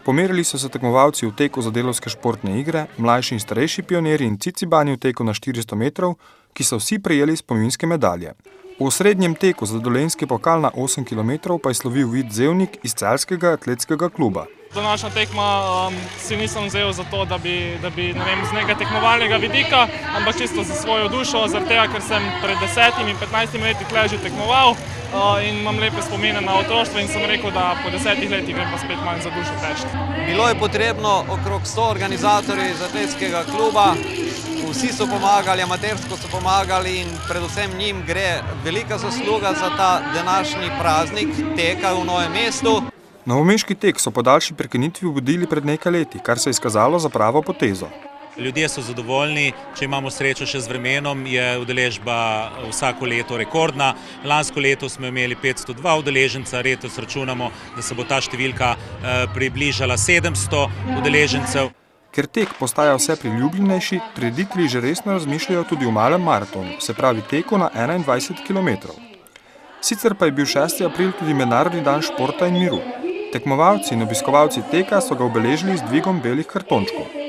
Pomerili so se tekmovalci v teku za delavske športne igre, mlajši in starejši pionirji in cicibani v teku na 400 metrov, ki so vsi prejeli spominske medalje. V osrednjem teku za dolenjski pokal na 8 km pa je slovil Vid Zevnik iz celjskega atletskega kluba. Današnja tekma si nisem vzel za to, da bi z nekega tekmovalnega vidika, ampak čisto za svojo dušo, zaradi tega, ker sem pred 10 in 15 leti tukaj že tekmoval in imam lepe spomine na otroštvo in sem rekel, da po 10 letih grem pa spet manj za dušo težiti. Bilo je potrebno okrog 100 organizatorjev iz atletskega kluba, vsi so pomagali, amatersko so pomagali in predvsem njim gre velika zasluga za ta današnji praznik teka v Novem mestu. Novomeški tek so po daljši prekinitvi vodili pred nekaj leti, kar se je izkazalo za pravo potezo. Ljudje so zadovoljni, če imamo srečo še z vremenom, je udeležba vsako leto rekordna. Lansko leto smo imeli 502 udeleženca, letos računamo, da se bo ta številka približala 700 udeležencev. Ker tek postaja vse priljubljenejši, prireditelji že resno razmišljajo tudi o malem maratonu, se pravi teku na 21 km. Sicer pa je bil 6. april tudi Mednarodni dan športa in miru. Tekmovalci in obiskovalci teka so ga obeležili z dvigom belih kartončkov.